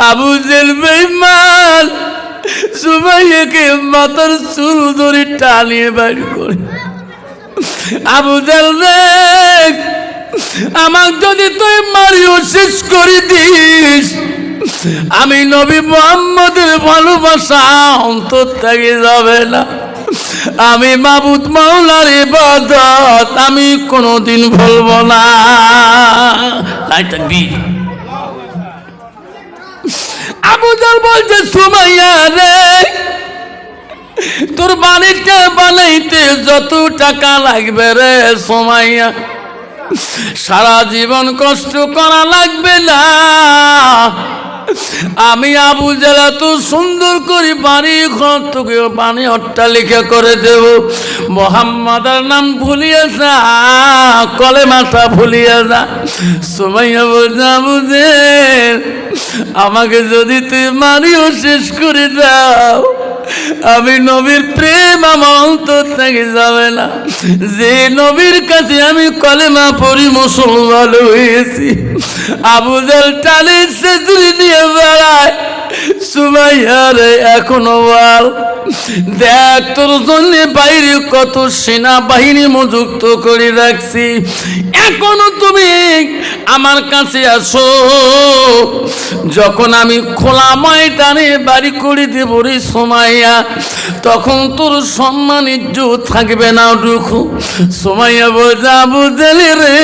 Abu jail বেঈমান সুমাইয়াকে মাথার চুল ধরে টানিয়ে বাইর করে, আবু জেল রে আমাকে যদি তুই মারিও শেষ করে দিস, আমি নবী মুহাম্মদের ভালোবাসা অন্তর থেকে যাবে না। আমি মাবুদ মাওলার ইবাদত আমি কোনোদিন ভুলব না। আবু জাহল বলছে সুমাইয়া রে, তোর বাড়িটা বানাইতে যত টাকা লাগবে রে সুমাইয়া, সারা জীবন কষ্ট করা লাগবে না। আমি আবু জাহল এত সুন্দর করে বাড়ি ঘর তোকে বাণী অট্টালিকা করে দেব। মুহাম্মাদের নাম ভুলিয়ে যা, কলেমাটা ভুলিয়ে যা। সুমাইয়া বলছে আবু জাহল আমাকে যদি তুই মারিও শেষ করে দাও, আমি নবীর প্রেম আমার অন্তর থেকে যাবে না। যে নবীর কাছে আমি কলেমা পড়ি মুসলমান হয়েছি। আবু জাহল টানে সেজুরি নিয়ে বেড়ায়। সুমাইয়া রে এখনো বল, দেখ তোর জন্য বাইরে কত সেনাবাহিনী মজুক্ত করে রাখছি, এখনো তুমি আমার কাছে আসো। যখন আমি খোলা ময়দানে বাড়ি করে দেব রে সুমাইয়া, তখন তোর সম্মান ইজ্জত থাকবে না দুঃখ। সুমাইয়া বলছে আবু জাহল রে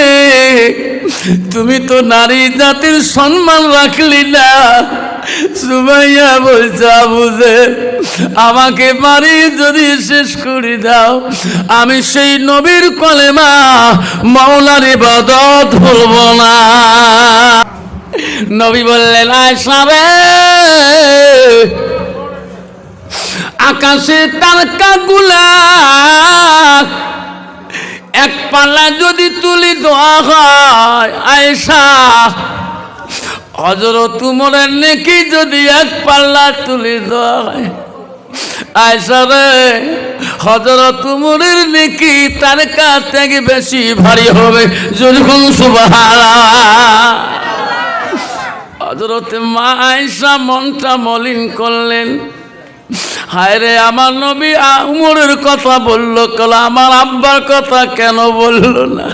তুমি তো নারী জাতির সম্মান রাখলি না। সুমাইয়া বলছে আবু জাহল আমাকে মারি যদি শেষ করে দাও, আমি সেই নবীর কলেমা মাওলার ইবাদত ভুলব না। নবী বললেন আয়েশা রে, আকাশে তারকাগুলা এক পাল্লা যদি তুলি দেওয়া হয়, আয়েশা হযরত উমরের নেকি যদি এক পাল্লা তুলি দেওয়া হয়, আয়েশা রে হযরত উমরের নেকি তারকা থেকে বেশি ভারী হবে। যখন সুবহানাল্লাহ। হযরত মা আয়েশা মনটা মলিন করলেন, হায় রে আমার নবী উমরের কথা বললো, আমার আব্বার কথা কেন বললো না?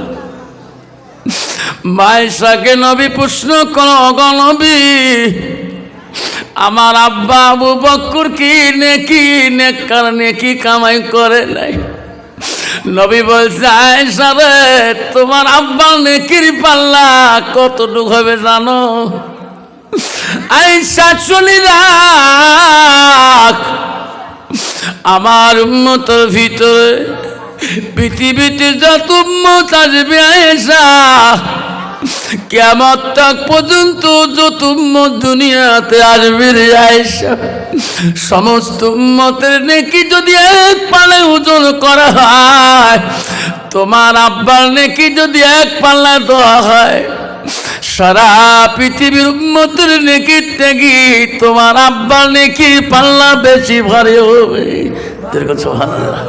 মা আয়েশাকে নবী প্রশ্ন করো, গো নবী আমার আব্বা আবু বকর কি নেককার নেকি কামাই করে নাই? নবী বলছে আয়েশা রে তোমার আব্বা নেকির পাল্লা কতটুকু হবে জানো? আয়েশা চলে রাখ, আমার উম্মতের ভিতরে পৃথিবীতে যত উম্মত আসবে আয়েশা, কিয়ামত তক পর্যন্ত যত উম্মত দুনিয়াতে আসবে রে আয়েশা, সমস্ত উম্মতের নেকি যদি এক পাল্লা ওজন করা হয়, তোমার আব্বার নেকি যদি এক পাল্লা দেওয়া হয়, সারা পৃথিবীর উম্মতের নেকির থেকে তোমার আব্বার নেকির পাল্লা বেশি ভারী হবে। সুবহানাল্লাহ।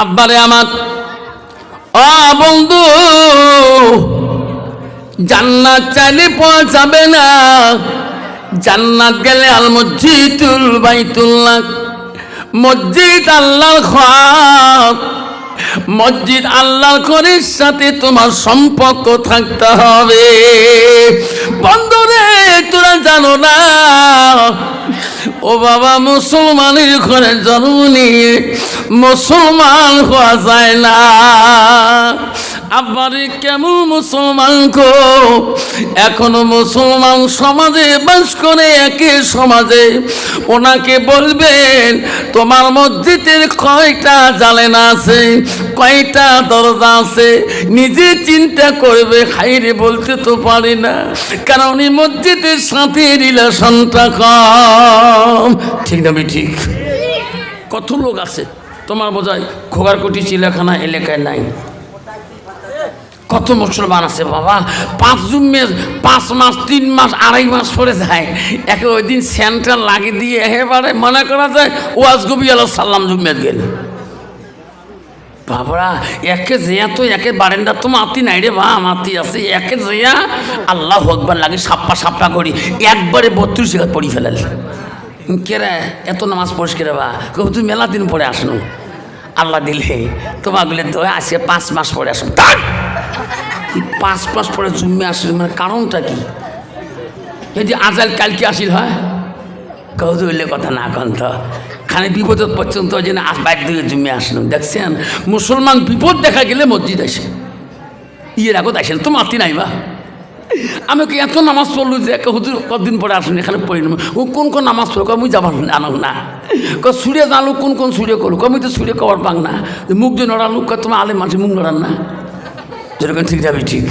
আব্বারে আমার ও বন্ধু, জান্নাত চাইলে পাওয়া যাবে না। জান্নাত গেলে আল মসজিদুল বাইতুল্লাহ, মসজিদ আল্লাহর ঘর, মসজিদ আল্লাহর ঘরের সাথে তোমার সম্পর্ক থাকতে হবে। বন্ধুরে তোরা জানো না, ও বাবা মুসলমানের ঘরে জন্ম নিয়ে মুসলমান হওয়া যায় না। আব্বারে কেমন মুসলমান গো, এখনো মুসলমান সমাজে বাস করে একই সমাজে। ওনাকে বলবেন তোমার মসজিদের কয়টা জানালা আছে, কয়টা দরজা আছে, নিজে চিন্তা করবে। হাইরে বলতে তো পারি না, কারণ এই মসজিদের সাথে রিলেশনটা কম। ঠিক না ঠিক? কত লোক আছে তোমার বোঝায় খোগারকুটি চিলাখানা এলাকায় নাই, কত মুসলমান আছে বাবা। 5 মাস 3 মাস 2.5 মাস পরে যায়, একে ওই দিন সেন্টার লাগিয়ে দিয়ে এবারে মনে করা যায় ওয়াজ কবি আল্লাহ সাল্লাম জুম্মেদ গেল। বাবরা একে যেয়া তো একে বারেন্ডা তো মাতি নাই রে বা মাতি আছে একে যেয়া আল্লাহ আকবার লাগে সাপ্পা সাপ্পা করি একবারে 32 জায়গা পড়ি ফেলাল কে রে এত নামাজ পড়িস কে রে বা তুই মেলা দিন পরে আসনো আল্লাহ দিলে তোমাগুলো তো আসে 5 মাস পরে আসবো 5 মাস পরে জুম্মে আসিল মানে কারণটা কি এই যে আজাল কালকে আসিল হয় কৌতু হইলে কথা না কন্ত খানে বিপদ পর্যন্ত যে বাইর দিকে জুম্মে আসলাম দেখছেন মুসলমান বিপদ দেখা গেলে মসজিদ আসে ইয়ের আগত আসেন তো মাতি নাই বা আমি কি এত নামাজ পড়লো যে হুজুর কতদিন পরে আসুন এখানে পড়ি না ও কোন কোন নামাজ পড়ো আমি যাবার আনো না সুরে জানো কোন কোন সুরে করলো আমি তো সুরে কবার পাং না মুখ যে নড়ালো তোমার আলে মানুষ মুখ নড়ান না যেরকম ঠিক যাবে ঠিক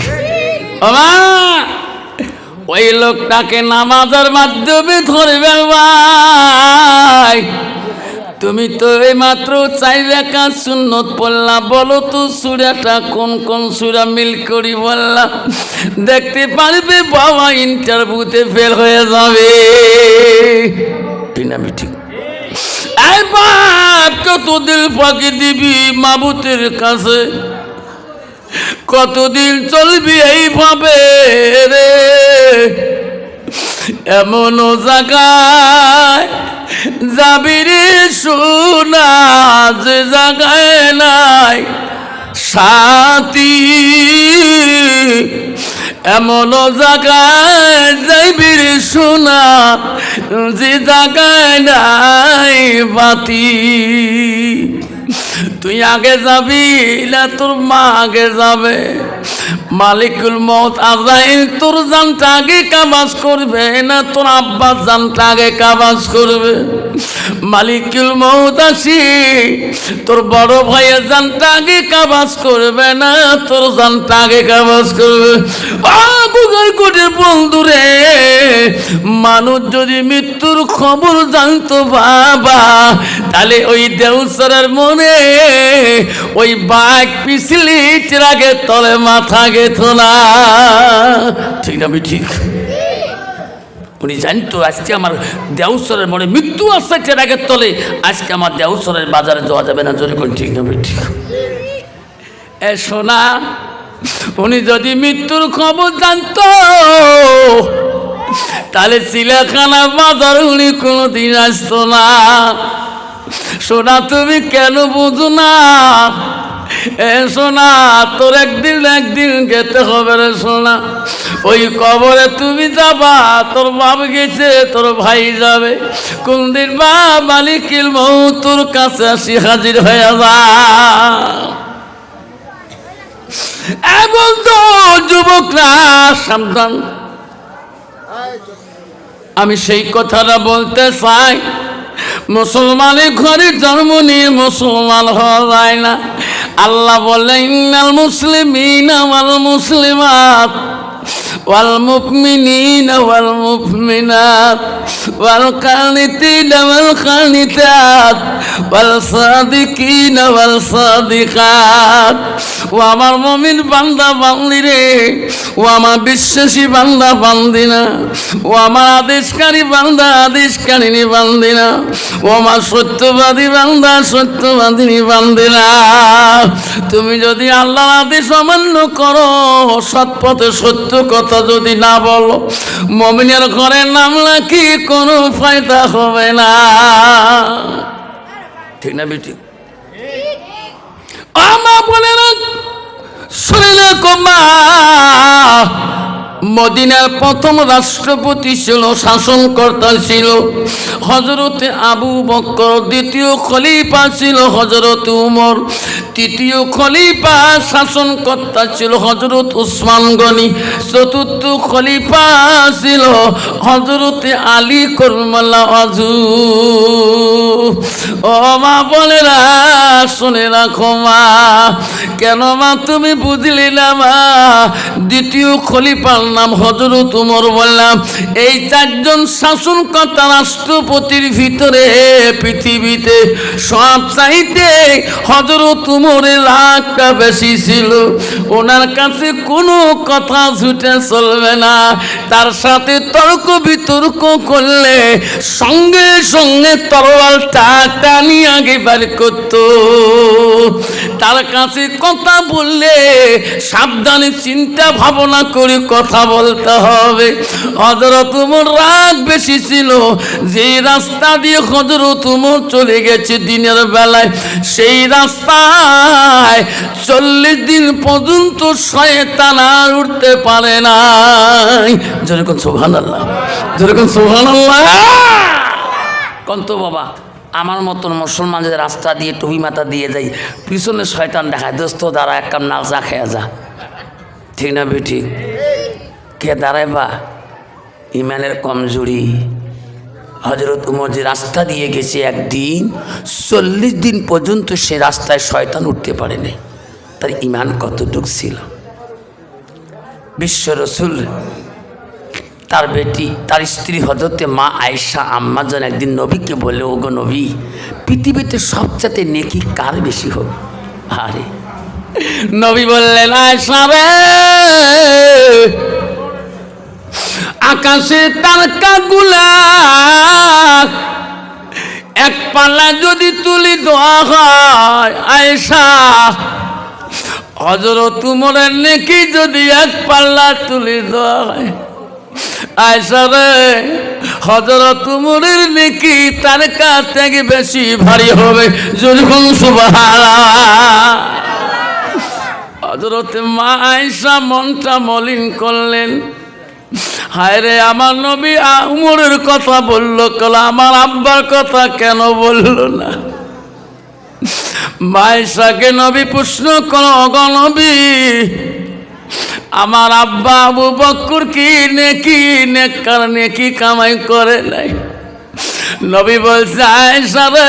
ওই লোকটাকে নামাজের মাধ্যমে ধরবে ভাই তুমি তো এই মাত্র 4 রাকাত সুন্নত পড়লা বলো তো সূরাটা কোন কোন সূরা মিল করি বললা দেখতে পারবে বাবা ইন্টারভিউতে ফেল হয়ে যাবে ঠিক এই বাপ কতদিন ফাঁকি দিবি মাবুতের কাছে কতদিন চলবি এইভাবে রে এমন জায়গায় যাবি রে সোনা যে জায়গায় নাই সাথী এমন জায়গায় যাইবি রে সোনা যে জায়গায় নাই বাতি তুই আগে যাবি না তোর মা আগে যাবে মালিকুল মউত আজরাইল তোর জানটা আগে কাবাজ করবে না তোর আব্বা জানটা আগে কাবাজ করবে মালিকুল মউত আসি তোর বড় ভাইয়ের জানটা আগে কাবাজ করবে না তোর জানটা আগে কাবাজ করবে বুকের কোটের বন্ধুরে মানুষ যদি মৃত্যুর খবর জানতো বাবা তাহলে ওই দেউসরের মনে ওই বাঘ পিছলিটের আগে তলে মাথা গেত না ঠিক না ঠিক উনি জানতো আজকে আমার দেউসরের মনে মৃত্যু আসছে চেরাগের তলে আজকে আমার দেউসরের বাজারে যাওয়া যাবে না যদি কোন ঠিক না ঠিক এ সোনা উনি যদি মৃত্যুর খবর জানতো তাহলে চিলাখানা বাজার উনি কোনোদিন আসতো না সোনা তুমি কেন বুঝো না এ সোনা তোর একদিন যেতে হবে রে সোনা ওই কবরে তুমি যাবা তোর বাপ গেছে তোর ভাই যাবে কোন দিন বা মালিকুল মউত তোর কাছে আসি হাজির হয়ে যা এবং তো যুবকরা সাবধান আমি সেই কথাটা বলতে চাই মুসলমানের ঘরে জন্ম নিয়ে মুসলমান হওয়া যায় না আল্লাহ বলেন ইন্নাল মুসলিমিনা ওয়াল মুসলিমাত ওয়াল মুমিনিনা ওয়াল মুমিনাত ওয়াল কানিতিনা ওয়াল কানিতাত ওয়াল সাদিকিনা ওয়াল সাদিকাত ও আমার মুমিন বান্দা বান্দি রে ও আমার বিশ্বাসী বান্দা বান্দি না ও আমার আদেশকারী বান্দা আদেশকারিনী বান্দি না ও আমার সত্যবাদী বান্দা সত্যবাদিনী বান্দি না তুমি যদি আল্লাহর আদেশ অমান্য করো সৎ পথে সত্য কথা যদি না বলো মুমিনের ঘরে নামলা কি কোনো ফায়দা হবে না ঠিক না বেটি আমা বলে না শুনে কমা মদিনার প্রথম রাষ্ট্রপতি ছিল শাসনকর্তা ছিল হযরতে আবু বকর দ্বিতীয় খলিফা ছিল হযরত উমর তৃতীয় খলিফা শাসনকর্তা ছিল হযরত উসমান গনি চতুর্থ খলিফা ছিল হযরতে আলী করমাল্লাহ ওয়াজু ও মা বলে না শুনে রাখো মা কেন মা তুমি বুঝলে না মা দ্বিতীয় খলিফার নাম হযরত উমর বললাম এই 4 জন শাসনকর্তা রাষ্ট্রপতির ভিতরে পৃথিবীতে সব চাইতে হযরত উমরের রাগটা বেশি ছিল ওনার কাছে কোনো কথা ছুটে চলবে না তার সাথে তর্ক বিতর্ক করলে সঙ্গে সঙ্গে তরোয়াল টানি আগে বার করত। তার কাছে কথা বললে সাবধানে চিন্তা ভাবনা করে কথা বলতে হবে। হযরত ওমর রাগ বেশি ছিল, যে রাস্তা দিয়ে হযরত ওমর চলে গেছে দিনের বেলায়, সেই রাস্তায় 40 দিন পর্যন্ত শয়তান আর উঠতে পারে নাই। যেরকম সুবহানাল্লাহ, যেরকম সুবহানাল্লাহ। কন্ত বাবা, আমার মতন মুসলমানদের রাস্তা দিয়ে টুপি মাথা দিয়ে যাই, পিছনে শয়তান দেখায়, দোস্ত দাঁড়া এক কাপ নাল চা খেয়ে যা। ঠিক না বেটি? কে দাঁড়ায় বা? ইমানের কমজোরি। হযরত ওমর যে রাস্তা দিয়ে গেছে, একদিন 40 দিন পর্যন্ত সে রাস্তায় শয়তান উঠতে পারেনি। তার ইমান কতটুক ছিল! বিশ্ব রসুল তার বেটি, তার স্ত্রী হযরতে মা আয়েশা আম্মাজান একদিন নবীকে বলে, ওগো নবী, পৃথিবীতে সবচেয়ে নেকি কার বেশি হবে? আরে নবী বললেন, আয়েশা রে, আকাশে তারকাগুলা এক পাল্লা যদি তুলি দেওয়া হয়, আয়েশা হযরত ওমরের নেকি যদি এক পাল্লা তুলি দেওয়া হয়, আয়েশা রে, হযরত ওমরের নেকি তারকা থেকে বেশি ভারী হবে। যেরকম সুবহানাল্লাহ। হযরত মা আয়েশা মনটা মলিন করলেন, হায় রে, আমার নবী ওমরের কথা বললো, কল আমার আব্বার কথা কেন বললো না? মা আয়েশাকে নবী প্রশ্ন করো, ওগো নবী, আমার আব্বা আবু বকর কি নেককার নেকি কামাই করে নাই? নবী বলছে, আয়েশা রে,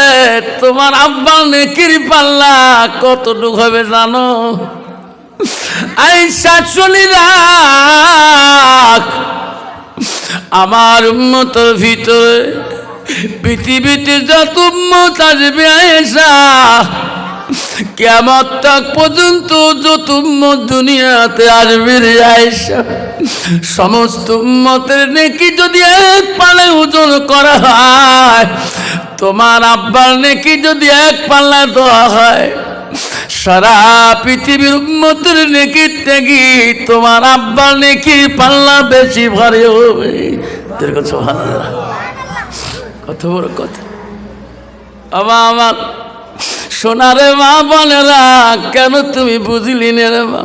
তোমার আব্বা নেকির পাল্লা কতটুকু হবে জানো? আয়েশা চলি রাখ, আমার উম্মতের ভিতরে পৃথিবীতে যত উম্মত আসবে আয়েশা, কিয়ামত তক পর্যন্ত যত উম্মত দুনিয়াতে আসবে রে আয়েশা, সমস্ত উম্মতের নেকি যদি এক পাল্লায় ওজন করা হয়, তোমার আব্বার নেকি যদি এক পাল্লায় দেওয়া হয়, সারা পৃথিবীর উম্মতের নেকির থেকে তোমার আব্বার নেকির পাল্লা বেশি ভারী হবে। সুবহানাল্লাহ। কত বড় কথা! বাবা আমার সোনারে মা বোনেরা, কেন তুমি বুঝলি না রে মা?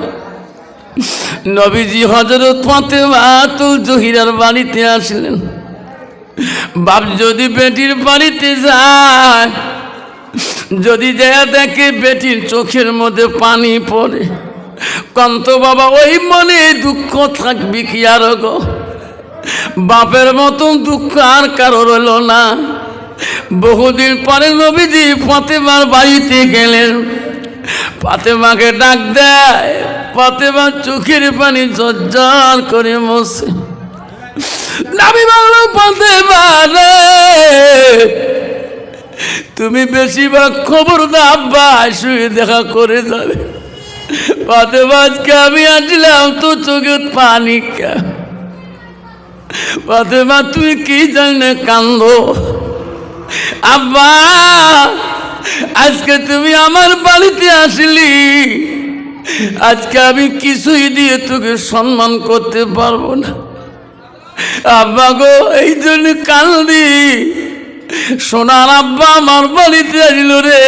নবীজি হযরত ফাতেমাতুল জহিরার বাড়িতে আসলেন। বাপ যদি বেটির বাড়িতে যায়, যদি যায় দেখে বেটির চোখের মধ্যে পানি পড়ে, কন্ত বাবা ওই মনে দুঃখ থাকবি কি আর গো? বাপের মতন দুঃখ আর কারো রইল না। বহুদিন পরে নবীজি ফাতেমার বাড়িতে গেলেন। ফাতেমাকে ডাক দেয়, ফাতেমার চোখের পানি ঝরঝর করে মোছে। নবী বলল, ফাতেমা রে, তুমি বেশিরভাগ খবর দাও, আব্বা শুয়ে দেখা করে যাবে। ফাতেমা, আজকে আমি আসলাম তো চোখে পানি কে? ফাতেমা, তুই কি জানে কান্দো? আব্বা, আজকে তুমি আমার বাড়িতে আসলি, আজকে আমি কিছুই দিয়ে তোকে সম্মান করতে পারবো না। আব্বা গো, এই জন্য কান্দি। সোনার আব্বা আমার বাড়িতে আসলো রে,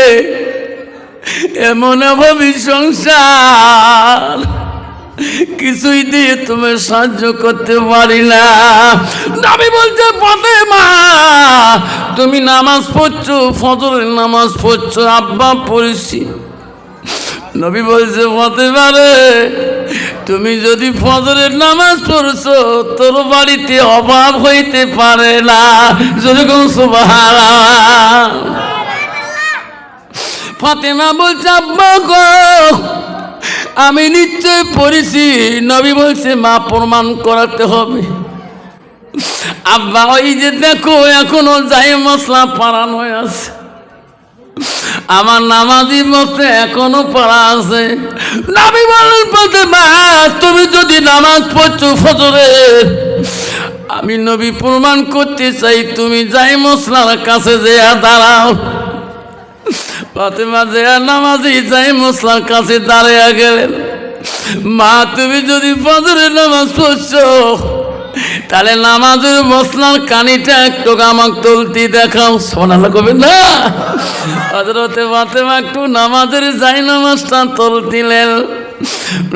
এমন ভাবি সংসার, কিছুই দিয়ে তুমি সাহায্য করতে পারি না। নবী বলছে, ফাতেমা তুমি নামাজ পড়ছো, ফজরের নামাজ পড়ছো? আব্বা পড়েছি। নবী বলছে, ফাতেমা রে, তুমি যদি ফজরের নামাজ পড়ছো, তোর বাড়িতে অভাব হইতে পারে না। যেরকম সুবহানাল্লাহ। ফাতেমা বলছে, আব্বা গো, আমি নিশ্চয় পড়েছি। নবী বলছে, মা প্রমাণ করাতে হবে। আব্বা, ওই যে দেখো এখনো যাই মশলা পারানো আছে, আমার নামাজি মতে এখনো পড়া আছে। নবী বলেন, ফাতেমা তুমি যদি নামাজ পড়ছো ফজরের, আমি নবী প্রমাণ করতে চাই, তুমি যাই মশলার কাছে যেয়া দাঁড়াও। ফাতেমা যেয়া নামাজি যাই মশলার কাছে দাঁড়িয়ে গেলেন। মা তুমি যদি ফজরের নামাজ পড়ছো তাহলে নামাজের মশলার কানিটা একটু আমাকে তুলতে দেখাও। সোনালা কবে না হযরতে ফাতেমা একটু নামাজের যাই নামাজটা তুল দিলেন।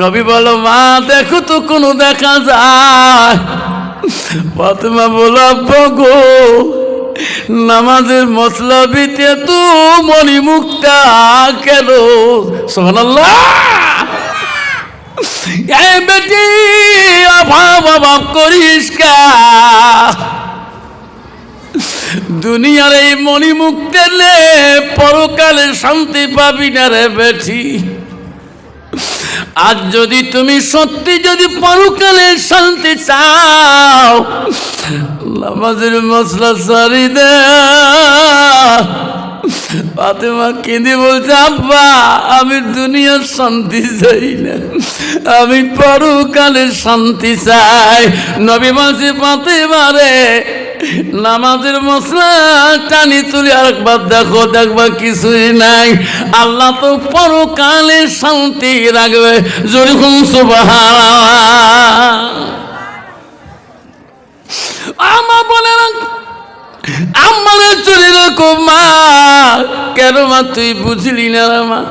নবী বলো মা দেখো তো কোনো দেখা যায়? ফাতেমা বলো আব্বা গো নামাজের মশলা বিতে তো মণিমুক্তা কেন? সুবহানাল্লাহ। এই বেটি অভাব করিস কা? দুনিয়ার এই মণিমুক্তে নে পরকালে শান্তি পাবি না রে বেটি। আজ যদি তুমি সত্যি যদি পরকালে শান্তি চাও নামাজের মশলা সারি দে। ফাতেমা কেঁদে বলছে আব্বা আমি দুনিয়ার শান্তি চাই না, আমি পরকালের শান্তি চাই। নবী বলছে ফাতেমা রে নামাজের মশলা টানি তুলি আরেকবার দেখো, দেখবা কিছুই নাই। আল্লাহ তো পরকালের শান্তি রাখবে। যেরকম সুবহানাল্লাহ। আমার বলে আমার চলে রাখো মা। কেন মা তুই বুঝলি না মা?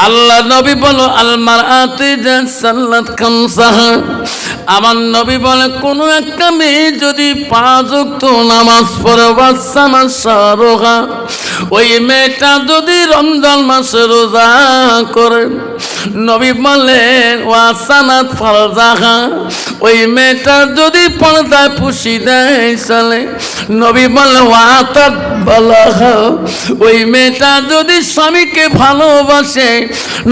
আল্লাহ নবী বলো আল মারআতু জাসাল্লাত খামসাহা। আমার নবী বলে কোনো একটা মেয়ে যদি 5 ওয়াক্ত নামাজ পড়ে ওয়াসামা শাহরুহা, ওই মেয়েটা যদি রমজান মাসে রোজা করে, নবী বলেন ওয়াসানাত ফারজাহা, ওই মেয়েটা যদি পর্দায় পুষি দেয় চলে, নবী বলেন ওয়াতাত বালাহা, ওই মেয়েটা যদি স্বামীকে ভালোবাসে,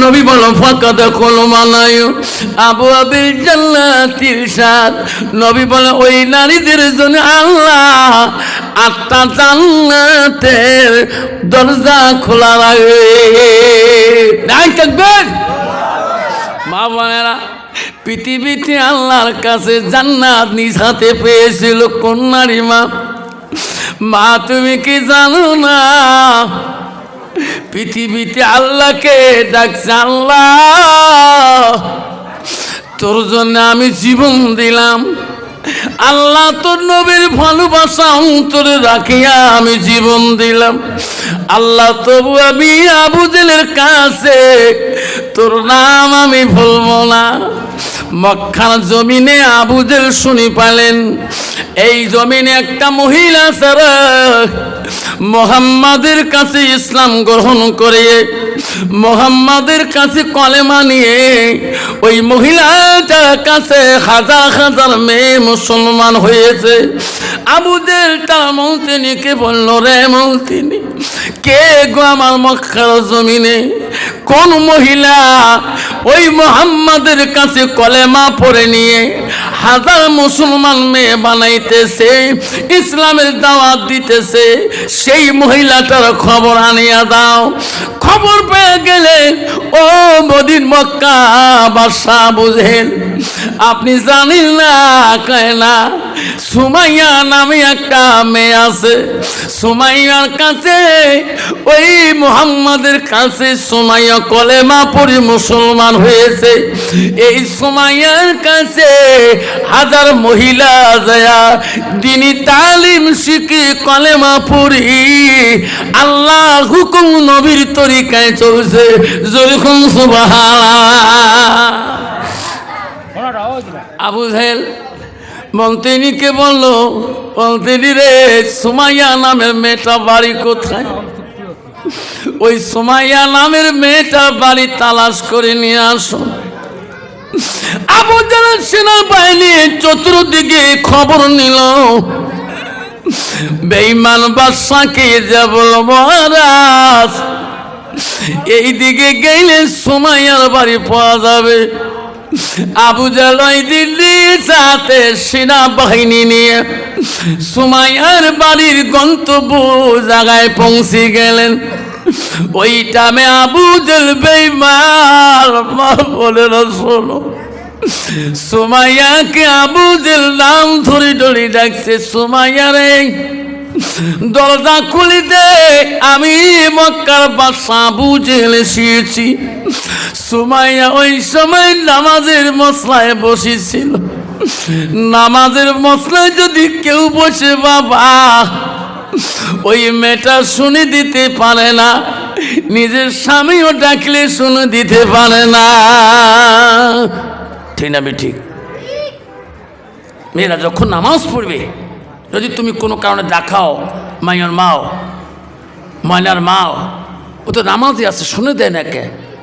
নবী বলেন ফাকাদ কুলমানায়ু আবু আবিল জান্নাতিল সাদ। নবী বলেন ওই নারীদের জন্য আল্লাহ 8টা জান্নাতের দরজা খোলা রাখবে। নাই থাকবেন মা বোনেরা। পৃথিবীতে আল্লাহর কাছে জান্নাত নিজ হাতে পেয়েছিল কোন নারী মা? মা তুমি কি জানো না পৃথিবীতে আল্লাহকে ডাকছে আল্লাহ তোর জন্য আমি জীবন দিলাম। আল্লাহ তোর নবীর ভালোবাসা অন্তরে রাখিয়া আমি জীবন দিলাম। আল্লাহ তবু আমি আবু জেলের কাছে তোর নাম আমি ভুলবো না। মক্কার জমিনে আবু জেল শুনি পালেন এই জমিনে একটা মহিলা ছাড়া মুহাম্মাদের কাছে ইসলাম গ্রহণ করে মুহাম্মাদের কাছে কলেমা নিয়ে ওই মহিলাটার কাছে হাজার হাজার মেয়ে মুসলমান হয়েছে। আবু জেল তার মৌতিনীকে বলল রে মৌতিনী কে গো আমার মক্কার জমিনে কোন মহিলা ওই মুহাম্মাদের কাছে কলেমা পড়ে নিয়ে হাজার মুসলমান মেয়ে বানাইতেছে, ইসলামের দাওয়াত দিতেছে, সেই মহিলাটার খবর আনিয়া দাও। খবর পেয়ে গেলে ও মদিন মক্কা বাদশা বুঝেন আপনি জানেন না কয় না সুমাইয়া নামে একটা মেয়ে আছে। সুমাইয়ার কাছে ওই মুহাম্মাদের কাছে সুমাইয়া কলেমা পড়ে মুসলমান হয়েছে। এই সুমাইয়ার কাছে হাজার মহিলা যায় দিনী তালিম শিখে কলেমা পড়ি আল্লাহ হুকুম নবীর তরিকায় চলছে। যেরকম সুবহানাল্লাহ। আবু জেল মন্ত্রীকে বললো মন্ত্রী রে সুমাইয়া নামের মেয়েটা বাড়ি কোথায়? ওই সুমাইয়া নামের মেয়েটা বাড়ি তালাশ করে নিয়ে আসো। আবু জেলের সেনাবাহিনী চতুর্দিকে খবর নিল। বেঈমান বাদশাকে যা বলল মহারাজ এইদিকে গেলে সুমাইয়ার বাড়ি পাওয়া যাবে। আবু জেল ওই দিল্লি সাথে সেনাবাহিনী নিয়ে সুমাইয়ার বাড়ির গন্তব্য জায়গায় পৌঁছে গেলেন। ওই টাইমে আবু জেল বেঈমান মা বলে না শোনো সুমাইয়াকে আবু জেল নাম ধরে ধরে ডাকছে, সুমাইয়া রে দরজা খুলে দে, আমি মক্কার বাদশা আবু জেল এসেছি। সুমাইয়া ওই সময় নামাজের মসলায় বসেছিল। নামাজের মসলায় যদি কেউ বসে বাবা, ওই মেয়েটা শুনে দিতে পারে না, নিজের স্বামীও ডাকলে শুনে দিতে পারে না। ঠিক না ঠিক? মেয়েরা যখন নামাজ পড়বে, যদি তুমি কোনো কারণে দেখাও ময়নার মাও, ও তো নামাজই আছে, শুনে দেয় না কে।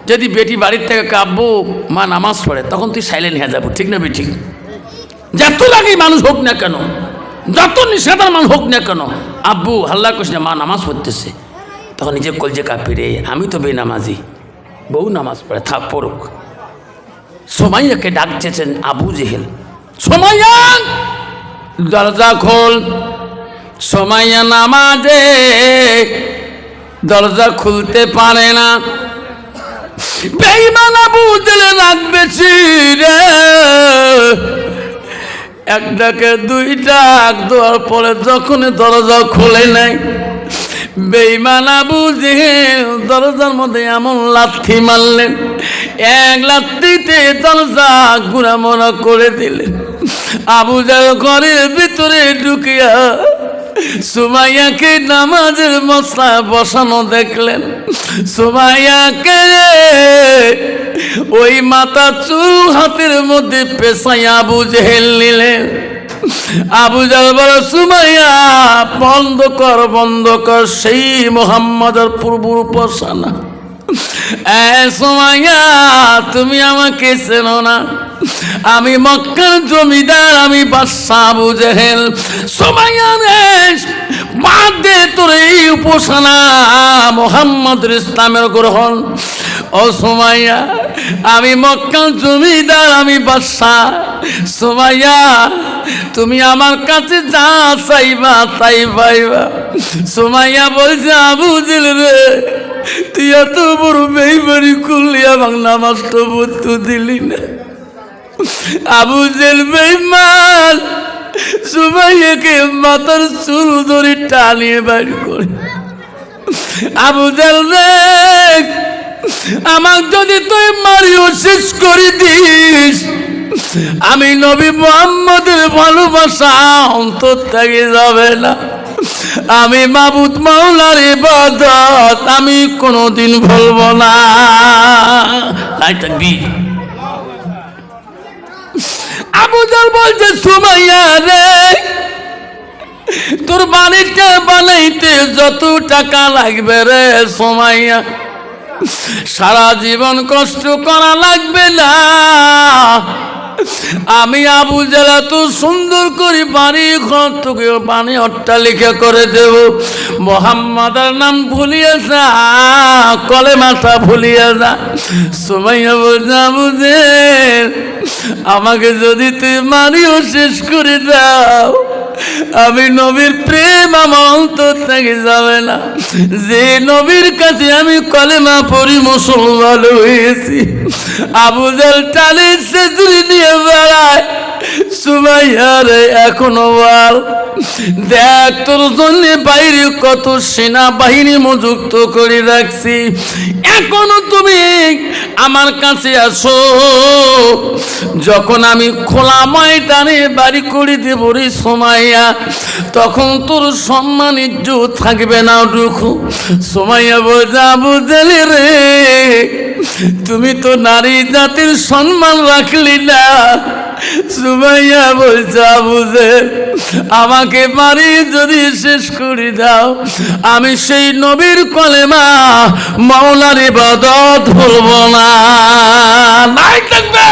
যদি বেটি বাড়ির থেকে কাব্বু মা নামাজ পড়ে, তখন তুই সাইলেন্ট হয়ে যাবো। ঠিক না ঠিক? যত লাগে মানুষ হোক না কেন, যত নিষেধার মানুষ হোক না কেন, আব্বু হাল্লা করিস না, মা নামাজ পড়তেছে, তখন নিজে কলজে কাঁপিরে, আমি তো বেনামাজি, বউ নামাজ পড়ে, থাক পড়ুক। সুমাইয়াকে ডাকতেছেন আবু জেহেল, সুমাইয়া দরজা খোল। সুমাইয়া নামাজে, দরজা খুলতে পারে না। বেঈমান আবু জেহেল রাখবেছি রে, এক ডাকে দুই ডাক দেওয়ার পরে যখন দরজা খোলে নাই, বেঈমান আবু জেহেল দরজার মধ্যে এমন লাথি মারলেন, এক লাথিতে দরজা গুড়ামোড়া করে দিলেন। আবু জেহেল ঘরের ভিতরে ঢুকিয়া সুমাইয়াকে নামাজের মসলায় বসানো দেখলেন। সুমাইয়াকে ওই মাথা চুল হাতের মধ্যে পেশাইয়া আবু জেহেল নিলেন। আবু জেহেল বলে, সুমাইয়া বন্ধ কর, সেই মুহাম্মাদের পূর্ব উপাসনা। সুমাইয়া তুমি আমাকে চেনো না, আমি মক্কার জমিদার, আমি বাদশা আবু জেহেল। সুমাইয়া রে বাদ দে তোর এই উপাসনা, মুহাম্মদের ইসলামের গ্রহণ। ও সুমাইয়া, আমি মক্কার জমিদার, আমি বাদশা। সুমাইয়া তুমি আমার কাছে যা চাইবা তাই পাইবা। সুমাইয়া বলছে, আবু জেহেল রে তুই এত বড় বেইমানি করলি, আমার নামাজটা পড়তে দিলি না। আবু জেহেল বেঈমান, সুমাইয়াকে মাথার চুল ধরে টানিয়ে বাড়ি করে, আবু জেহেল রে আমাকে যদি তুই মারিও শেষ করে দিস, আমি নবী মুহাম্মদের ভালোবাসা অন্তর থেকে যাবে না। আমি মাবুদ মাওলার ইবাদত আমি কোনোদিন ভুলবো না। আবু জেহেল বলছে, সুমাইয়া রে তোর বাড়িটা বানাইতে যত টাকা লাগবে রে সুমাইয়া, সারা জীবন কষ্ট করা লাগবে না। আমি আবু জেহেল তো সুন্দর করে বাড়ি ঘর তোকে বাণী অট্টালিকা করে দেব। মুহাম্মাদের নাম ভুলিয়ে যা, কলেমাটা ভুলিয়ে যা। সুমাইয়া বলছে, আবু জেহেল আমাকে যদি তুই মারিও শেষ করে দাও, আমি নবীর প্রেম আমার অন্তর থেকে যাবে না। যে নবীর কাছে আমি কলেমা পড়ি মুসলমান হয়েছি। আবু জেহেল টানে সেজুরি নিয়ে বেড়ায়। সুমাইয়া রে এখনো বল, দেখ তোর জন্য বাইরে কত সেনাবাহিনী মজুক্ত করে রাখছি, এখনো তুমি আমার কাছে আসো। যখন আমি খোলা ময়দানে বাড়ি করে দেব রে সুমাইয়া, তখন তোর সম্মান ইজ্জত থাকবে না দুঃখু। সুমাইয়া বলছে, আবু জেহেল রে তুমি তো নারী জাতির সম্মান রাখলি না। সুমাইয়া বলছে, আবু জেহেল আমাকে মারি যদি শেষ করে দাও, আমি সেই নবীর কলেমা মাওলার ইবাদত ভুলবো না। নাই থাকবে।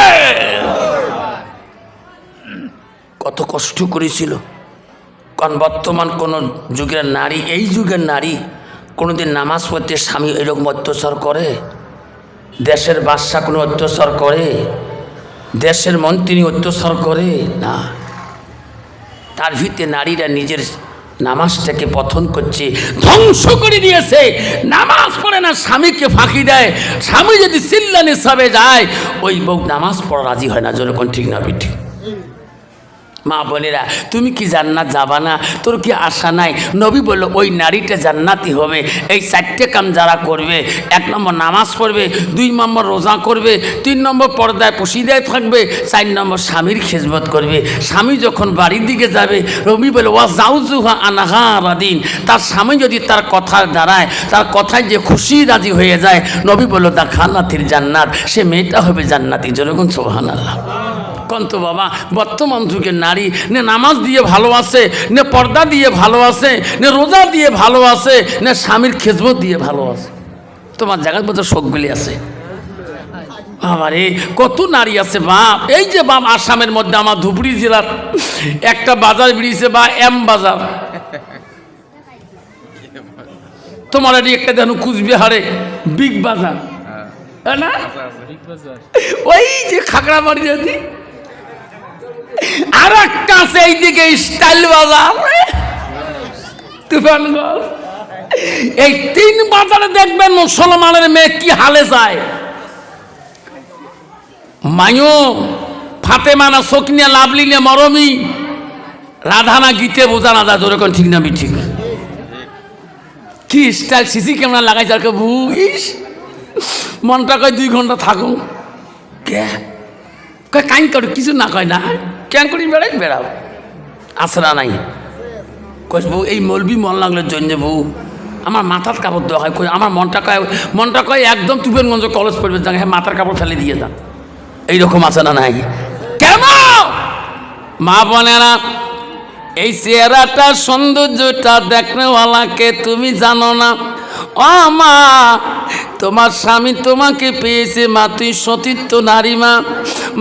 কত কষ্ট করেছিল। কারণ বর্তমান কোন যুগের নারী, এই যুগের নারী কোনোদিন নামাজ পড়তে স্বামী এরকম অত্যাচার করে? দেশের বাদশা কোনো অত্যাচার করে? দেশের মন্ত্রী অত্যাচার করে না। তার ভিতরে নারীরা নিজের নামাজটাকে পতন করছে, ধ্বংস করে দিয়েছে। নামাজ পড়ে না, স্বামীকে ফাঁকি দেয়। স্বামী যদি চিল্লানি সাবে যায়, ওই বউ নামাজ পড়া রাজি হয় না। যেরকম ঠিক না বিঠি? মা বোনেরা, তুমি কি জান্নাত যাবা না? তোর কি আশা নাই? নবী বলল ওই নারীটা জান্নাতি হবে এই 4টে কাম যারা করবে। 1 নম্বর নামাজ পড়বে, 2 নম্বর রোজা করবে, 3 নম্বর পর্দায় পশিদায় থাকবে, 4 নম্বর স্বামীর খেজমত করবে। স্বামী যখন বাড়ির দিকে যাবে, নবী বলল ওয়া জাউজুহা আনহা রাদিন, তার স্বামী যদি তার কথার দ্বারায়, তার কথায় যে খুশি রাজি হয়ে যায়, নবী বলল তা খানাতির জান্নাত, সে মেয়েটা হবে জান্নাতি। যেরকম সুবহানাল্লাহ। কন্ত বাবা, বর্তমান যুগের নারী নে নামাজ দিয়ে ভালোবাসে, নে পর্দা দিয়ে ভালোবাসে, নে রোজা দিয়ে ভালোবাসে, নে স্বামীর খেজমত দিয়ে ভালোবাসে। তোমার জায়গায় বোধহয় শোকগুলি আছে। বাবারে, কত নারী আছে বাপ। এই যে বাপ, আসামের মধ্যে আমার ধুবড়ি জেলার একটা বাজার বেরিয়েছে বা এম বাজার। তোমার এটি একটা যেন কুচবিহারে বিগ বাজার, তাই না? ওই যে খাগড়াবাড়ি যদি আর একটা আছে এইদিকে স্টাইল বাজার, তুফানগঞ্জ। এই 3 বাজারে দেখবেন মুসলমানের মেয়ে কি হালে যায়। মায়ো ফাতেমানা, সকিনা, লাভলিনা, মরমি, রাধানা, গীতে বোঝা না যায়। যেরকম ঠিক না ঠিক? কি স্টাইল, সিসি ক্যামেরা লাগাই যার বুঝিস, মনটা কয় 2 ঘন্টা থাকো। কে কয় কাইন করে কিছু না কয় না, কেন করি বেড়াও আসরা নাই। কয় বউ এই মলবি মন লাগলে জন্য বউ আমার মাথার কাপড় দেওয়া হয়। কই আমার মনটা কয় একদম তুফানগঞ্জ কলেজ পড়বে, যান হ্যাঁ মাথার কাপড় ফেলে দিয়ে যান। এইরকম আছে না নাই? কেমন মা বোনেরা, এই চেহারাটা সৌন্দর্যটা দেখনেওয়ালাকে তুমি জানো না। ও মা, তোমার স্বামী তোমাকে পেয়েছে মা, তুই সতীর্থ নারী মা।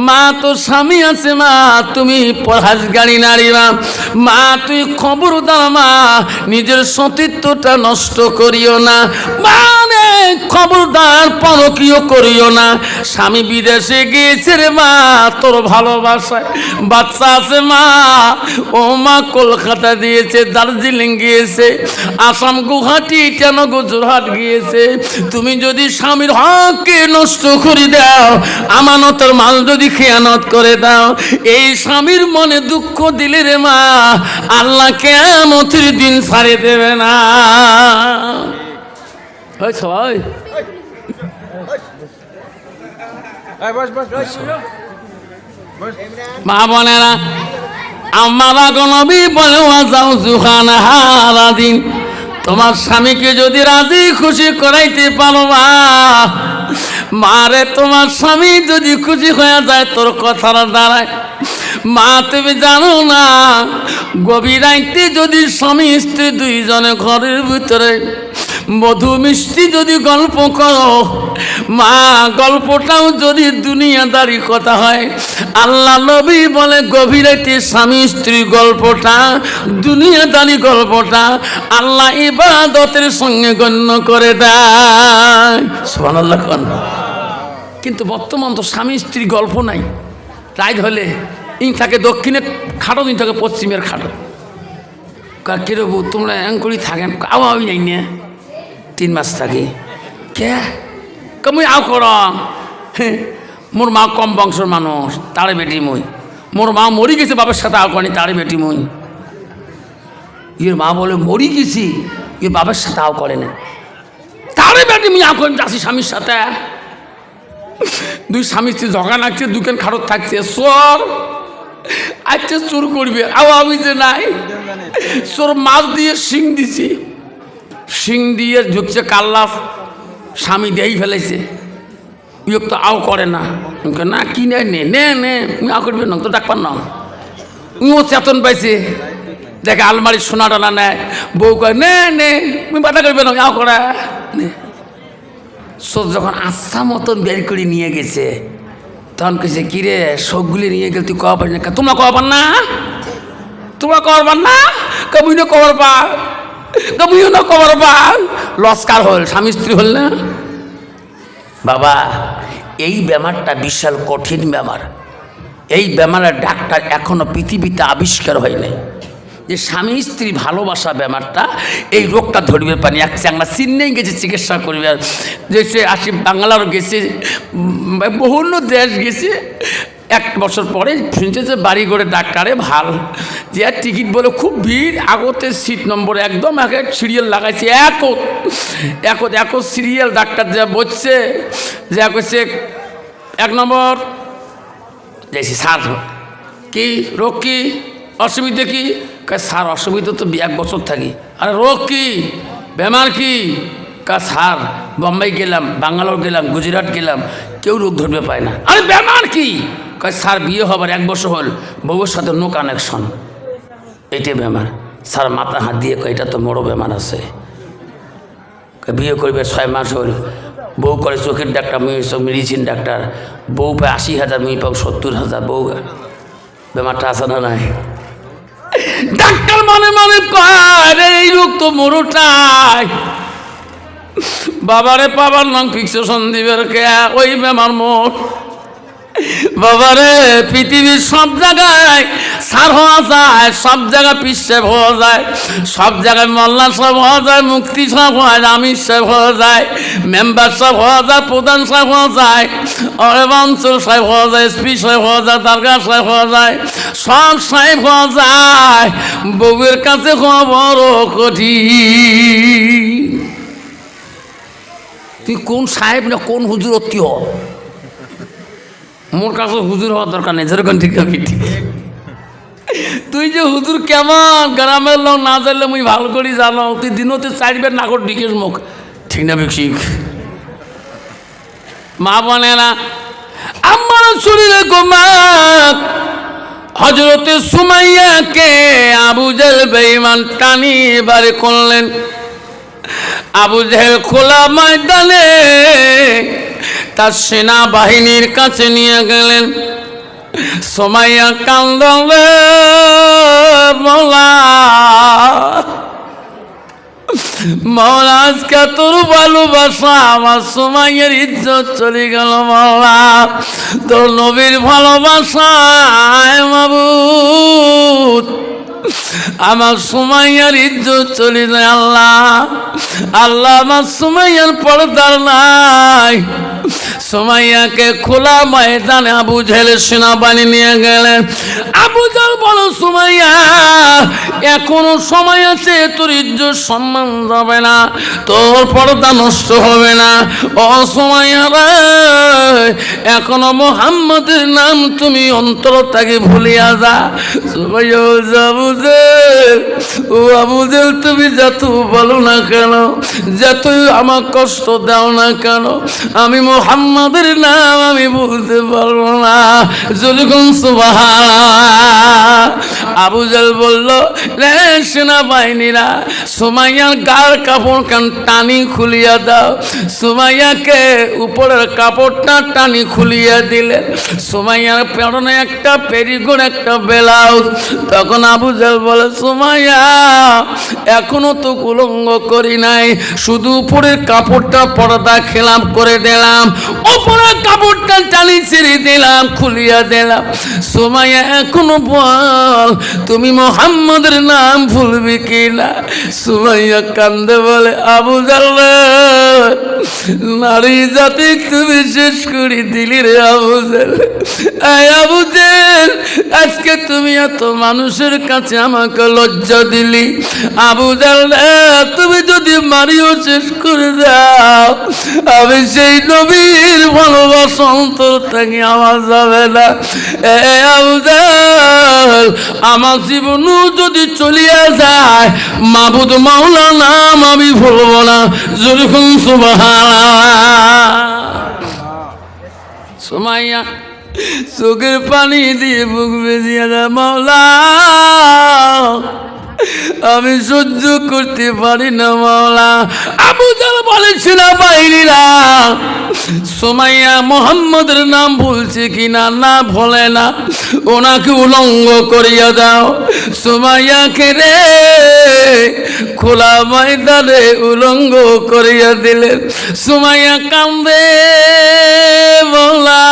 মা তো স্বামী আছে মা, তুমি পরহেজগারী নারী মা। মা তুই খবরদার মা, নিজের সতীর্থটা নষ্ট করিও না। মানে খবরদার পরকীয় করিও না। স্বামী বিদেশে গিয়েছে রে মা, তোর ভালোবাসায় বাচ্চা আছে মা। ও মা কলকাতা দিয়েছে, দার্জিলিং গিয়েছে, আসাম, গুয়াহাটি, ইটানগর, যোরহাট গিয়েছে। তুমি যদি স্বামীর হককে নষ্ট করে দাও, আমানতের মাল যদি খেয়ানত করে দাও, এই স্বামীর মনে দুঃখ দিলে রে মা, আল্লাহ কিয়ামতের দিন ছাড়ে দেবে না। সবাই মা বোনেরা, আমরা নবী বলে যাও জুহান হারা দিন, তোমার স্বামীকে যদি রাজি খুশি করাইতে পারো মারে, তোমার স্বামী যদি খুশি হয়ে যায় তোর কথার দ্বারায়, মা তুমি জানো না গভীর রাইতে যদি স্বামী স্ত্রী 2 জনে ঘরের ভিতরে মধু মিষ্টি যদি গল্প করো মা, গল্পটাও যদি দুনিয়াদারি কথা হয়, আল্লাহ নবী বলে গভীর রাতে স্বামী স্ত্রী গল্পটা, দুনিয়াদারি গল্পটা আল্লাহ ইবাদতের সঙ্গে গণ্য করে দেয়। সুবহানাল্লাহ। কিন্তু বর্তমান তো স্বামী স্ত্রী গল্প নাই। রাইত হলে ইন থাকে দক্ষিণের খাটো, ইন থাকে পশ্চিমের খাটো। কেরো বউ তোমরা অ্যাঙ্করি থাকেন, আও আমি যাই না 3 মাস থাকি। কে কমই আও কর, মোর মা কম বংশের মানুষ, তারে বেটি মই। মোর মা মরি গেছে বাবার সাথে, আও করেনি, তারে বেটি মই। ইয়ের মা বলে মরি গেছি, ইয়ে বাবার সাথে আও করে না, তারে বেটি মুই আও করেন যাচ্ছি স্বামীর সাথে। 2 স্বামী স্ত্রী ঝগড়া লাগছে, 2 কেন খারত থাকছে, সর আচ্ছা চোর করবে। আও আমি যে নাই, চোর মাছ দিয়ে শিং দিছি, শিং দিয়ে ঢুকছে কাল্লা, স্বামী দিয়েই ফেলেছে। ইয়ে তো আও করে না, না কি নেই নে নে আও করবে না তো ডাকবার না। ও চেতন পাইছে, দেখে আলমারির সোনা টানা নেয়, বউ কয় নে নে তুমি বাধা করবে না, আও করা নে। সব যখন আচ্ছা মতন বের করে নিয়ে গেছে, তখন কেছে কিরে সবগুলি নিয়ে গেলে তুই কওয়া পারিস না, তোমরা কওয়া পার না, তোমরা কবার পার না, কবিও কবার পা, কবিও না কবার পা, লস্কার হল, স্বামী স্ত্রী হল না। বাবা এই বেমারটা বিশাল কঠিন বেমার। এই বেমারের ডাক্তার এখনো পৃথিবীতে আবিষ্কার হয় নাই। যে স্বামী স্ত্রী ভালোবাসা ব্যাপারটা এই রোগটা ধরবে পানি এক চাংলা চিন্নেই গেছে চিকিৎসা করবে যে সে আসি বাংলারও গেছে বিভিন্ন দেশ গেছে এক বছর পরে শুনছে যে বাড়ি করে ডাক্তারে ভাল যে আর টিকিট বলে খুব ভিড় আগতে সিট নম্বর একদম এক সিরিয়াল লাগাইছে এক সিরিয়াল ডাক্তার যা বলছে যা করছে 1 নম্বর দেখছি স্যার কি রোগ কি অসুবিধা কি স্যার অসুবিধা তো 1 বছর থাকি আরে রোগ কি বেমার কি স্যার বোম্বাই গেলাম বাঙ্গালোর গেলাম গুজরাট গেলাম কেউ রোগ ধরবে পায় না আরে বেমার কি স্যার বিয়ে হবার 1 বছর হল বউয়ের সাথে নো কানেকশন এইটাই বেমার স্যার মাথা হাত দিয়ে এটা তো বড় বেমার আছে বিয়ে করবে 6 মাস হল বউ করে চোখের ডাক্তার মেডিসিন ডাক্তার বউ পায় 80,000 মেয়ে পাও 70,000 বউ বেমারটা আছে না নাই ডাক্তার মনে মনে কয় এই রোগ তো মরুটাই বাবারে পাবার নাম ফিক্সেশন দিবের কে ওই বেমার মোর বাবারে পৃথিবীর সব জায়গায় সার হওয়া যায় সব জায়গায় পিসেব হওয়া যায় সব জায়গায় মোল্লা সাহেব হওয়া যায় মুক্তি সাহেব হওয়া যায় আমির সাহেব হওয়া যায় মেম্বার সাহেব হওয়া যায় প্রধান সাহেব হওয়া যায় অঞ্চল সাহেব হওয়া যায় এসপি সাহেব হওয়া যায় দরগা সাহেব হওয়া যায় সব সাহেব হওয়া যায় বউয়ের কাছে হওয়া বড় কঠিন তুই কোন সাহেব না কোন হুজুর অতি হ মোর কাছে হুজুর হওয়ার দরকার নেই যেরকম ঠিক ঠিক তুই যে হুজুর কেমন গ্রামের লোক না জানলে মুই ভালো করি জানো তুই দিনতে 4 বার নাগর ডিকের মুখ ঠিক না শিখ মা বনে না আমার শরীরে গোমাক হজরতে সুমাইয়াকে আবু জেহেল বেঈমান টানি বারে করলেন আবু জেহেল খোলা ময়দানে তার সেনাবাহিনীর কাছে নিয়ে গেলেন সুমাইয়া কান্দলে মৌলা আজকে তোর ভালোবাসা আমার সুমাইয়ার ইজ্জত চলে গেল মৌলা তোর নবীর ভালোবাসায় মাবুদ আমার সুমাইয়ার ইজ্জত চলে যায় আল্লাহ আল্লাহ আমার সুমাইয়ার পর্দার নাই সুমাইয়াকে খোলা ময়দানে আবু জেহেলের সেনাবাহিনী নিয়ে গেলেন আবু জেহেল বলো সুমাইয়া এখনো সময় আছে তোর ইজ্জত সম্মান যাবে না তোর পর্দা নষ্ট হবে না ও সুমাইয়া রে এখনো মুহাম্মদের নাম তুমি অন্তর থেকে ভুলিয়া যা সুমাইয়া আবু জেহেল ও আবু জেহেল তুমি যত বলো না কেন যতই আমার কষ্ট দাও না কেন আমি মুহাম্মাদের নাম আমি বলতে পারবো না যখন সুবহানাল্লাহ আবু জেহেল বলল রে সেনাবাহিনীরা সুমাইয়ার গার কাপড় কান টানি খুলিয়া দাও সুমাইয়াকে উপরের কাপড়টা টানি খুলিয়া দিলেন সুমাইয়ার পরনে একটা পেরিকোট একটা ব্লাউজ তখন আবু জেহেল বলে সুমাইয়া এখনো তো কুলঙ্গ করি নাই শুধু উপরের কাপড়টা পর্দা খেলাম করে দিলাম উপরের কাপড়টা টানি ছেড়ে দিলাম খুলিয়া দিলাম সুমাইয়া এখনো বল তুমি মুহাম্মদের নাম ভুলবি কিনা সুমাইয়া কান্দে বলে আবু জেহেল নারী জাতি তুমি শেষ করে দিলি রে আবু জেহেল আবু জেহেল আজকে তুমি এত মানুষের কাছে আমাকে লজ্জা দিলি আবু জেহেল তুমি যদি মারিও শেষ করে দাও আমি সেই নবীর ভালোবাসা অন্তর থেকে আমার যাবে না আবু জেহেল আমার জীবন যদি চলিয়া যায় মাবুদ মাওলা নাম আমি ভুলব না যেরকম সুমাইয়া চোখের পানি দিয়ে বুক বেজিয়ে যায় মাওলা আমি সহ্য করতে পারি না মাওলা আবু জেহেল বলেছিল বাহিনীরা সুমাইয়া মুহাম্মদের নাম ভুলছে কিনা না ভোলে না ওনাকে উলঙ্গ করিয়া দাও সুমাইয়াকে রে খোলা ময়দানে উলঙ্গ করিয়া দিলেন সুমাইয়া কান্দে মাওলা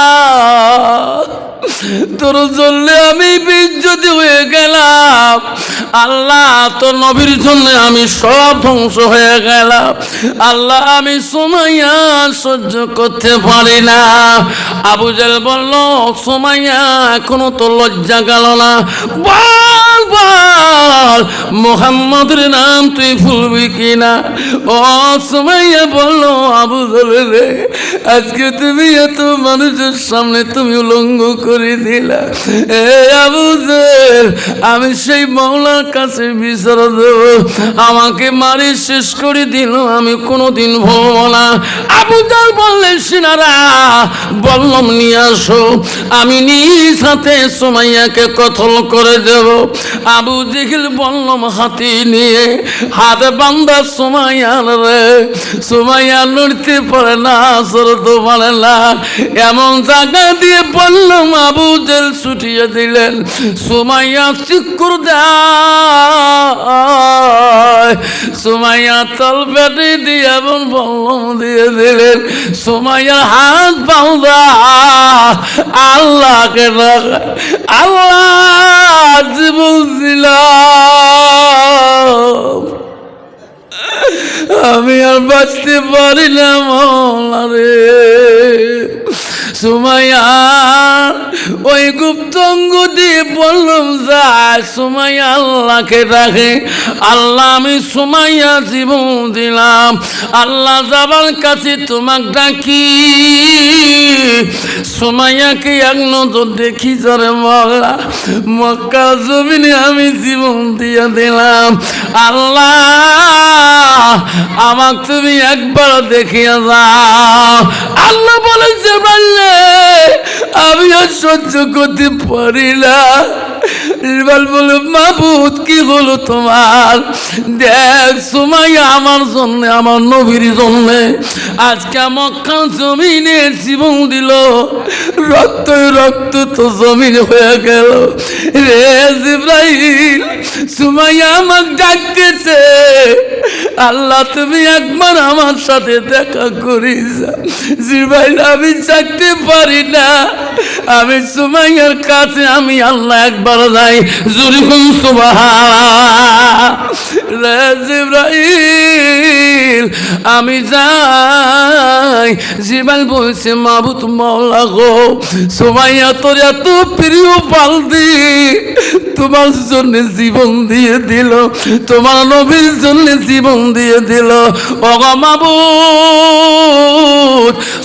তোর জন্য আমি বেইজ্জতি হয়ে গেলাম আল্লাহ, তোর নবীর জন্য আমি সব ধ্বংস হয়ে গেলাম আল্লাহ, আমি সুমাইয়া সহ্য করতে পারি না। আবু জেহেল বলল, সুমাইয়া এখনো তো লজ্জা গেল না, বল বল মুহাম্মদের নাম তুই ভুলবি কিনা? ও সুমাইয়া বলল, আবু জেহেল রে, আজকে তুমি এত মানুষের সামনে তুমি উলঙ্গ করে দিলা। এ আবু জেহেল, আমি সেই মাওলার কাছে বিচার দেব, আমাকে মারি শেষ করে দিল, আমি কোনোদিন ভুলব না। আবু জেহেল বললেন, সিনারা বললাম নিয়ে আসো, আমি নিজ হাতে সুমাইয়াকে কতল করে দেব। আবু জেহেল বললাম হাতি নিয়ে হাতে বান্ধা সুমাইয়ার রে, সুমাইয়া নড়তে পারে না, সরতে পারে না, এমন জায়গা দিয়ে বললাম আবু জেহেল ছুটিয়ে দিলেন। সুমাইয়া চিৎকার দেয়, সুমাইয়া তল পেটে দিয়ে এমন বললাম দিয়ে দিলেন। সুমাইয়ার হাত বাঁধা আল্লাহকে আল্লাহ জীবন দিলাম, আমি আর বাঁচতে পারি না মওলা রে। সুমাইয়া ওই গুপ্তঙ্গ দিয়ে বললাম যায়, সুমাইয়া আল্লাহকে ডাকে, আল্লাহ আমি সুমাইয়া জীবন দিলাম, আল্লাহ যাবার কাছে তোমাকে ডাকি, সুমাইয়াকে এক নজর দেখি জরে মওলা, মক্কা জমিনে আমি জীবন দিয়ে দিলাম, আল্লাহ আমাকে তুমি একবার দেখিয়া যাও। আল্লাহ বলেন, যে বললে আমি আর সহ্য করতে পারি না। ইরবাল বলে, মাবুদ কি হলো তোমার? দেখ সুমাইয়া আমার জন্য, আমার নবীর জন্য আজকে মক্কা জমিনে জীবন দিল, রক্ত রক্ত তো জমিন হয়ে গেল রে জিবরাইল। সুমাইয়া আমাকে ডাকতেছে, আল্লাহ তুমি একবার আমার সাথে দেখা করিস। জিবরাইল আমি থাকতে পারি না, আমি সুমাইয়ার কাছে আমি আল্লাহ একবার যাই, জুরিকুম সুবহানাল্লাহ। জিবরাইল আমি যাই। জিবরাইল বলছে, মাবুদ মাওলা গো, সুমাইয়া তোর এত প্রিয় পালদি, তোমার জন্য জীবন দিয়ে দিল, তোমার নবীর জন্য জীবন দিয়ে দিল। ও মাবুদ,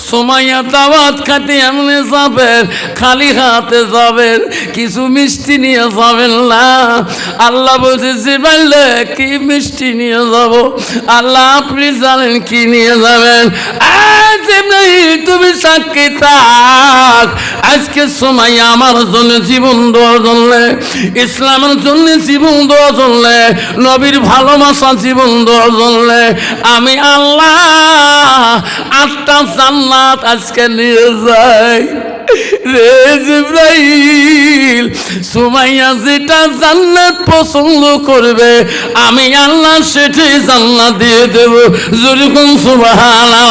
সুমাইয়া দাওয়াত খাতে এমনি যাবেন, খালি হাতে যাবেন, কিছু মিষ্টি নিয়ে যাবেন না। আল্লাহ বলছে, জিবরাইল কি মিষ্টি নিয়ে যাব? আল্লাহ আপনি জানেন কি নিয়ে যাবেন। তুমি সাক্ষী থাক, আজকে সুমাইয়া আমার জন্য জীবন দেওয়ার জন্য, ইসলামের জন্য জীবন দেওয়ার জন্য, নবীর ভালোবাসা জীবন দেওয়ার জন্য আমি আল্লাহ 8টা জান্নাত আজকে নিয়ে যাই রে জিবরাইল। সুমাইয়া যেটা জান্নাত পছন্দ করবে আমি আল্লাহ সেটাই জান্নাত দিয়ে দেব। যেরকম সুবহানাল্লাহ।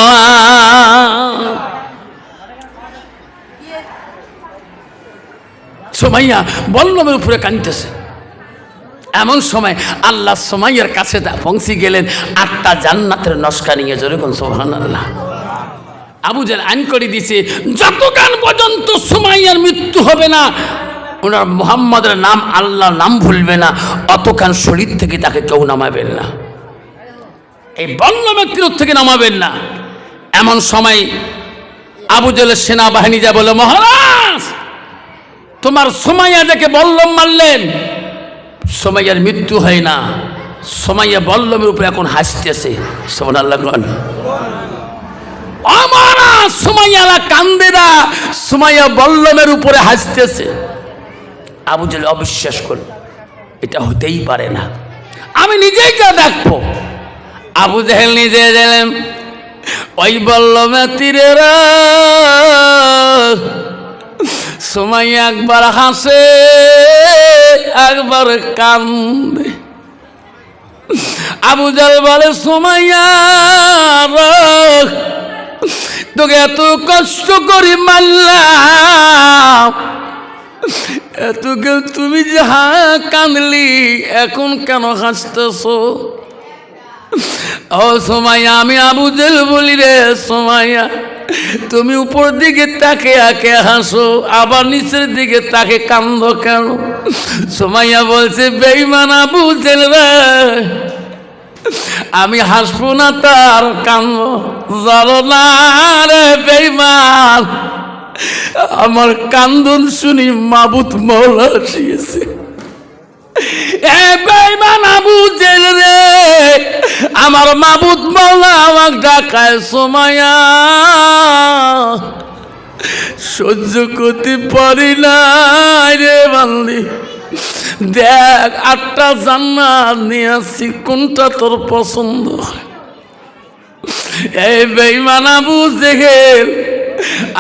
সুমাইয়া বল্লমের উপরে কাঁদতেছে। এমন সময় আল্লাহ সুমাইয়ার কাছে পৌঁছে গেলেন 8টা জান্নাতের নস্কা নিয়ে। যেরকম সুবহানাল্লাহ। আবু জেহেল আইন করে দিয়েছে, যতক্ষণ পর্যন্ত সুমাইয়ার মৃত্যু হবে না, ওনার মুহাম্মদের নাম আল্লাহর নাম ভুলবে না, অতক্ষণ শরীর থেকে তাকে কেউ নামাবেন না, এই বল্লমের তীর থেকে নামাবেন না। এমন সময় আবু জেহেলের সেনাবাহিনী যা বলে, মহারাজ তোমার সুমাইয়া দেখে বল্লম মারলেন, সুমাইয়ার মৃত্যু হয় না, সুমাইয়া বল্লমের উপরে এখন হাসতেছে। সুবহানাল্লাহ। আমারা সুমাইয়া কান্দেরা, সুমাইয়া বল্লমের উপরে হাসতেছে। আবু জেহেল অবিশ্বাস করল, এটা হতেই পারে না, আমি নিজেই যা দেখবো। আবু জেহেল নিজে গেলেন ওই বল্লমের তীরে। সুমাইয়া একবার হাসে, একবার কান্দে। আবু জেহেল বলে, সুমাইয়া তোকে এত কষ্ট করে মারলাম, এতকে তুমি যে কাঁদলি, এখন কেন হাসতেছ? ও সোমাইয়া, আমি আবু জেল বলি রে সোমাইয়া, তুমি উপর দিকে তাকে আকে হাসো, আবার নিচের দিকে তাকে কান্দ কেন? সোমাইয়া বলছে, বেঈমান আবু জেল রে, আমি হাসবো না তার কান্দ জানো না রে বেঈমান, আমার কান্দন শুনি মাবুদ মওলা আসিয়েছে। এ বেঈমান আবু জেল রে, আমার মাবুদ মওলা আমাকে ডাকায় সোমাইয়া, সহ্য করতে পারি না রে বান্দি। দেখ 8টা জান্নাত নিয়ে আসছি, কোনটা তোর পছন্দ? এই বেঈমান আবু জেহেল,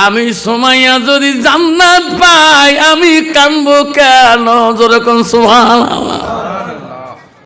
আমি সোমাইয়া যদি জান্নাত পাই আমি কাঁদবো কেন? যেরকম সুবহানাল্লাহ।